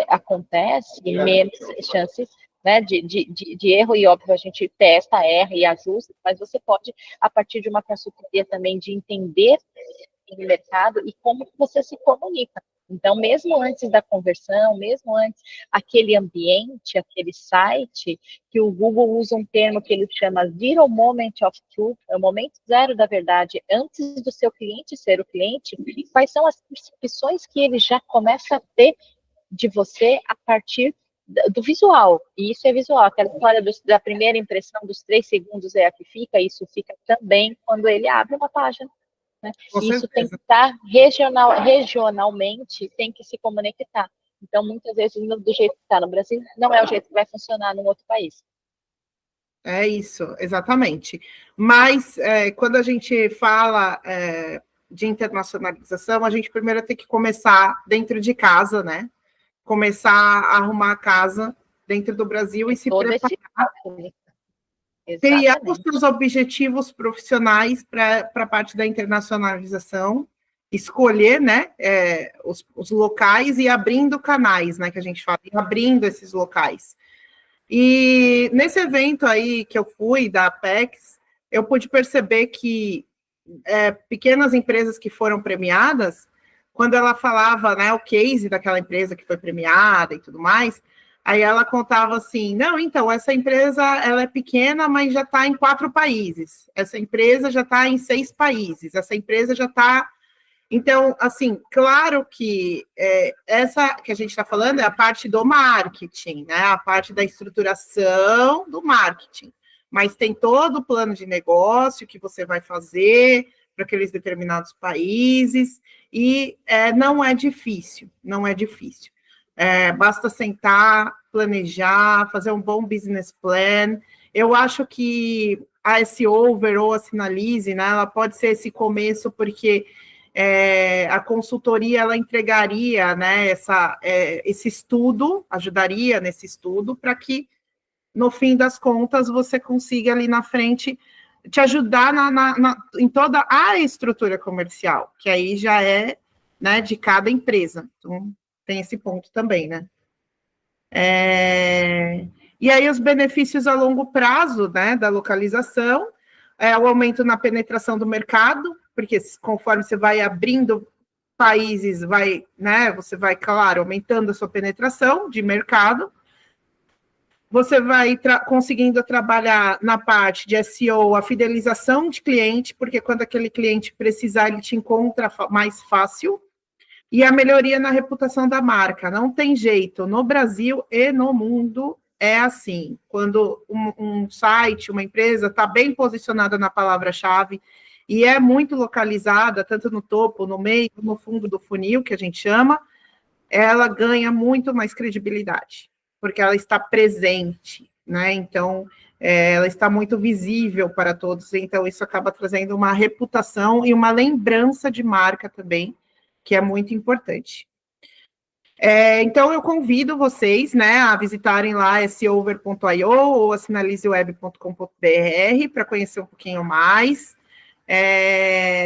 acontece, menos chances, né, de erro, e óbvio, a gente testa, erra e ajusta, mas você pode, a partir de uma consultoria também, de entender o mercado e como você se comunica. Então, mesmo antes da conversão, mesmo antes, aquele ambiente, aquele site, que o Google usa um termo que ele chama Zero Moment of Truth, é o momento zero da verdade, antes do seu cliente ser o cliente, quais são as percepções que ele já começa a ter de você a partir do visual, e isso é visual, aquela história da primeira impressão dos 3 segundos é a que fica, isso fica também quando ele abre uma página, né? Isso tem que estar regionalmente, tem que se conectar. Então, muitas vezes, do jeito que está no Brasil, não é o jeito que vai funcionar num outro país. É isso, exatamente. Mas, quando a gente fala de internacionalização, a gente primeiro tem que começar dentro de casa, né? Começar a arrumar a casa dentro do Brasil e se preparar, criar os seus objetivos profissionais para a parte da internacionalização, escolher, né, os locais e abrindo canais, né, que a gente fala, abrindo esses locais. E nesse evento aí que eu fui, da Apex, eu pude perceber que pequenas empresas que foram premiadas quando ela falava, né, o case daquela empresa que foi premiada e tudo mais, aí ela contava assim, não, então, essa empresa, ela é pequena, mas já está em 4 países, essa empresa já está em 6 países, essa empresa já está... Então, assim, claro que essa que a gente está falando é a parte do marketing, né? A parte da estruturação do marketing. Mas tem todo o plano de negócio que você vai fazer para aqueles determinados países, e não é difícil, não é difícil. Basta sentar, planejar, fazer um bom business plan. Eu acho que a S-Over ou a Sinalize, né? Ela pode ser esse começo, porque a consultoria ela entregaria, né, esse estudo, ajudaria nesse estudo, para que, no fim das contas, você consiga ali na frente te ajudar em toda a estrutura comercial, que aí já é, né, de cada empresa. Então, tem esse ponto também, né? E aí os benefícios a longo prazo, né, da localização, o aumento na penetração do mercado, porque conforme você vai abrindo países, né, você vai, claro, aumentando a sua penetração de mercado, você vai conseguindo trabalhar na parte de SEO, a fidelização de cliente, porque quando aquele cliente precisar, ele te encontra mais fácil, e a melhoria na reputação da marca. Não tem jeito, no Brasil e no mundo é assim. Quando um site, uma empresa está bem posicionada na palavra-chave e é muito localizada, tanto no topo, no meio, no fundo do funil, que a gente chama, ela ganha muito mais credibilidade, porque ela está presente, né? Então, ela está muito visível para todos, então isso acaba trazendo uma reputação e uma lembrança de marca também, que é muito importante. Então, eu convido vocês, né, a visitarem lá sover.io ou a sinalizeweb.com.br para conhecer um pouquinho mais.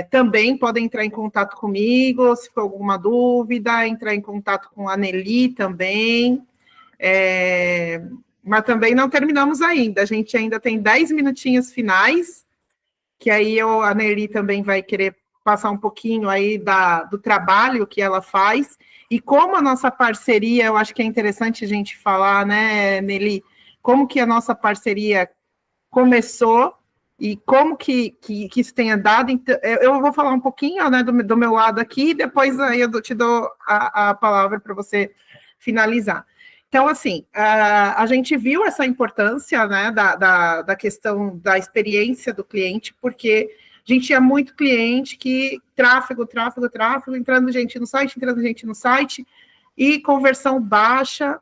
Também podem entrar em contato comigo, se for alguma dúvida, entrar em contato com a Nelly também. Mas também não terminamos ainda, a gente ainda tem 10 minutinhos finais, que aí a Nelly também vai querer passar um pouquinho aí do trabalho que ela faz, e como a nossa parceria, eu acho que é interessante a gente falar, né, Nelly, como que a nossa parceria começou, e como que isso tem andado. Então, eu vou falar um pouquinho, né, do meu lado aqui, e depois aí eu te dou a palavra para você finalizar. Então, assim, a gente viu essa importância, né, da questão da experiência do cliente, porque a gente tinha muito cliente que tráfego, entrando gente no site, e conversão baixa,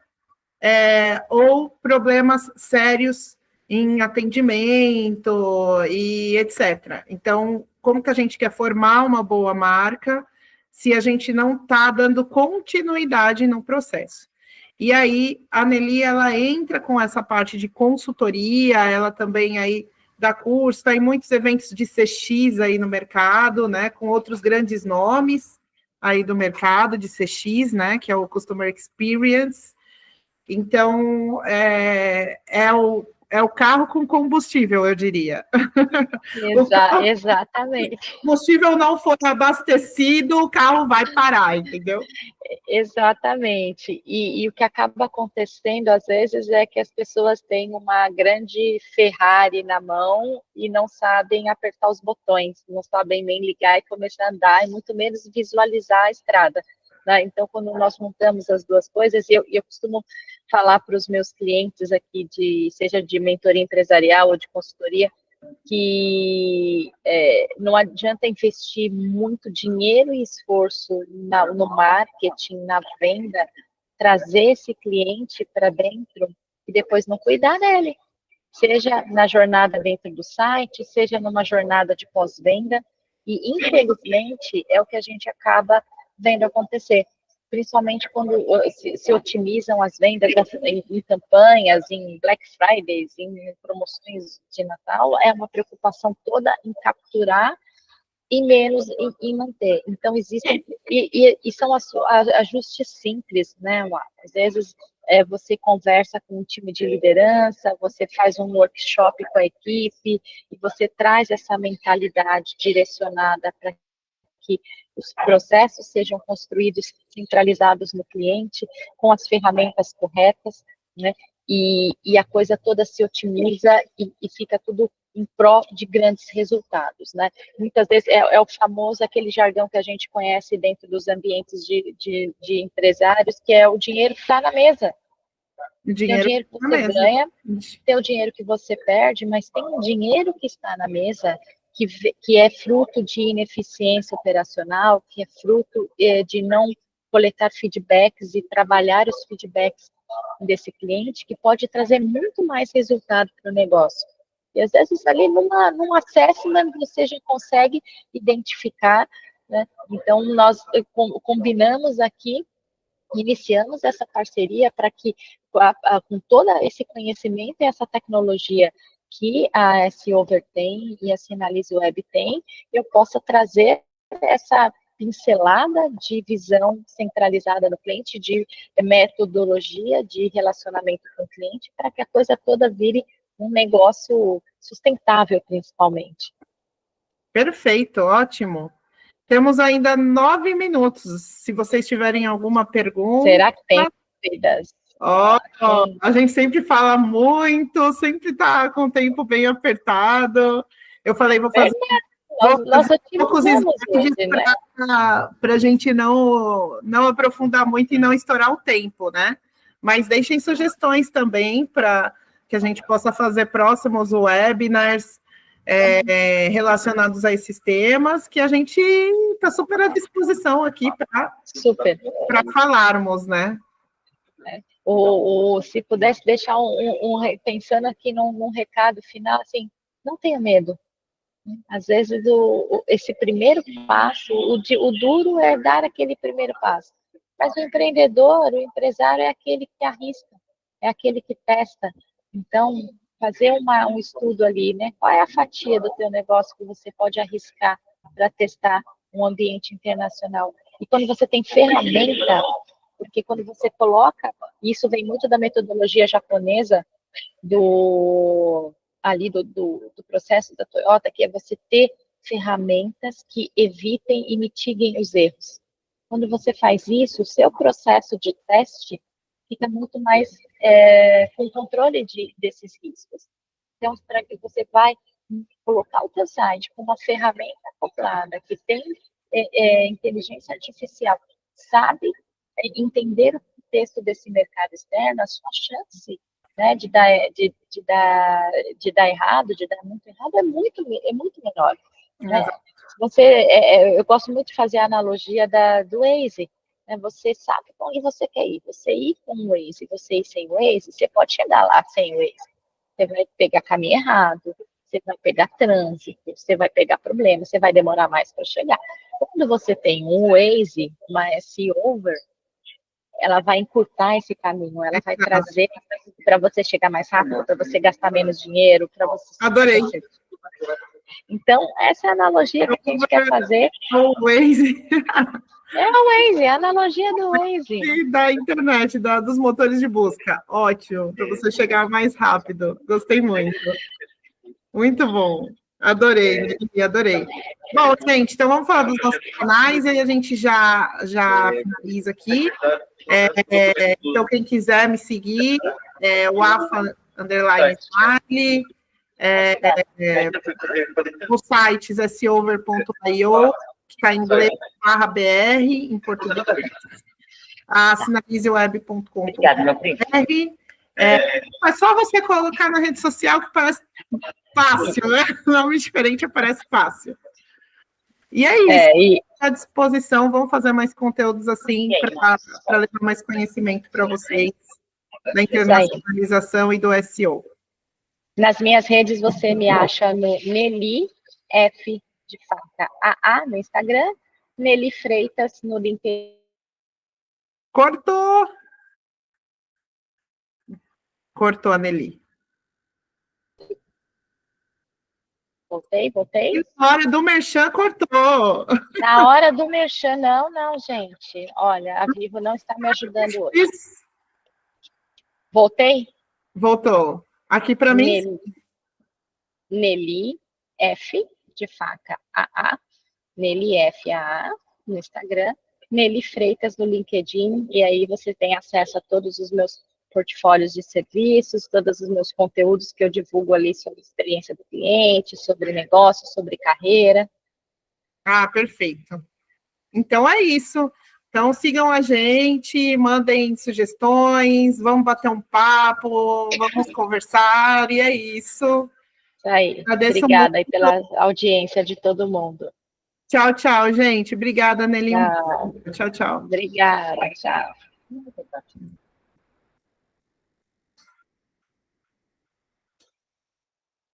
ou problemas sérios em atendimento e etc. Então, como que a gente quer formar uma boa marca se a gente não está dando continuidade no processo? E aí, a Nelly, ela entra com essa parte de consultoria, ela também aí dá curso, está em muitos eventos de CX aí no mercado, né, com outros grandes nomes aí do mercado de CX, né, que é o Customer Experience. Então, é o carro com combustível, eu diria. Exatamente. Se o combustível não for abastecido, o carro vai parar, entendeu? Exatamente. E o que acaba acontecendo, às vezes, é que as pessoas têm uma grande Ferrari na mão e não sabem apertar os botões, não sabem nem ligar e começar a andar, e muito menos visualizar a estrada. Né? Então, quando nós montamos as duas coisas, eu costumo falar para os meus clientes aqui, seja de mentoria empresarial ou de consultoria, que não adianta investir muito dinheiro e esforço no marketing, na venda, trazer esse cliente para dentro e depois não cuidar dele, seja na jornada dentro do site, seja numa jornada de pós-venda, e infelizmente é o que a gente acaba vendo acontecer, principalmente quando se otimizam as vendas em campanhas, em Black Fridays, em promoções de Natal, é uma preocupação toda em capturar e menos em manter. Então, existem, e são ajustes simples, né, às vezes você conversa com um time de liderança, você faz um workshop com a equipe, e você traz essa mentalidade direcionada para que os processos sejam construídos, centralizados no cliente, com as ferramentas corretas, né? E a coisa toda se otimiza e fica tudo em prol de grandes resultados, né? Muitas vezes é o famoso, aquele jargão que a gente conhece dentro dos ambientes de empresários, que é o dinheiro que está na mesa. Tem o dinheiro que você ganha, tem o dinheiro que você perde, mas tem um dinheiro que está na mesa que é fruto de ineficiência operacional, que é fruto de não coletar feedbacks e trabalhar os feedbacks desse cliente, que pode trazer muito mais resultado para o negócio. E às vezes ali num assessment você já consegue identificar, né? Então nós combinamos aqui, iniciamos essa parceria para que, com todo esse conhecimento e essa tecnologia que a S-Over tem e a Sinalize Web tem, eu possa trazer essa pincelada de visão centralizada no cliente, de metodologia de relacionamento com o cliente, para que a coisa toda vire um negócio sustentável, principalmente. Perfeito, ótimo. Temos ainda 9 minutos. Se vocês tiverem alguma pergunta... Será que tem dúvidas? A gente sempre fala muito, sempre está com o tempo bem apertado. Eu falei, vou fazer poucos slides para a gente não aprofundar muito e não estourar o tempo, né? Mas deixem sugestões também para que a gente possa fazer próximos webinars relacionados a esses temas, que a gente está super à disposição aqui para falarmos, né? Se pudesse deixar pensando aqui num recado final, assim, não tenha medo. Às vezes, esse primeiro passo, o duro é dar aquele primeiro passo. Mas o empreendedor, o empresário é aquele que arrisca, é aquele que testa. Então, fazer um estudo ali, né? Qual é a fatia do teu negócio que você pode arriscar para testar um ambiente internacional? E quando você tem ferramenta, porque quando você coloca, isso vem muito da metodologia japonesa, do processo da Toyota, que é você ter ferramentas que evitem e mitiguem os erros. Quando você faz isso, o seu processo de teste fica muito mais com controle desses riscos. Então, para que você vai colocar o teu site com uma ferramenta acoplada, que tem inteligência artificial, sabe entender o contexto desse mercado externo, a sua chance, né, de dar errado, de dar muito errado, é muito menor. Né? Eu gosto muito de fazer a analogia do Waze. Né? Você sabe para onde você quer ir. Você ir com o Waze, você ir sem o Waze, você pode chegar lá sem o Waze. Você vai pegar caminho errado, você vai pegar trânsito, você vai pegar problema, você vai demorar mais para chegar. Quando você tem um Waze, uma S-Over, ela vai encurtar esse caminho, ela vai trazer para você chegar mais rápido, para você gastar menos dinheiro, para você... Adorei. Então, essa é a analogia que a gente quer fazer. O Waze. É o Waze, a analogia do Waze. E da internet, dos motores de busca. Ótimo, para você chegar mais rápido. Gostei muito. Muito bom. Adorei, adorei. Bom, gente, então vamos falar dos nossos canais e aí a gente já finaliza aqui. Então, quem quiser me seguir, o AFA_Smiley, o site sover.io, que está em inglês, /BR, em português, a sinalizeweb.com.br. É só você colocar na rede social que parece fácil, né? Nome diferente aparece fácil. E é isso, à disposição, vamos fazer mais conteúdos assim para levar mais conhecimento para vocês da internacionalização e do SEO. Nas minhas redes você me acha no Nelly F de faca AA no Instagram, Nelly Freitas no LinkedIn. Cortou a Nelly. Voltei. Na hora do merchan, cortou. Na hora do merchan, não, gente. Olha, a Vivo não está me ajudando hoje. Isso. Voltei? Voltou. Aqui para mim. Nelly F de faca AA, Nelly F AA, no Instagram, Nelly Freitas no LinkedIn, e aí você tem acesso a todos os meus portfólios de serviços, todos os meus conteúdos que eu divulgo ali sobre experiência do cliente, sobre negócio, sobre carreira. Ah, perfeito. Então é isso. Então sigam a gente, mandem sugestões, vamos bater um papo, vamos conversar, e é isso. Isso aí. Agradeço Obrigada aí muito. pela audiência de todo mundo. Tchau, tchau, gente. Obrigada, Nelly. Tchau. Tchau, tchau. Obrigada, tchau.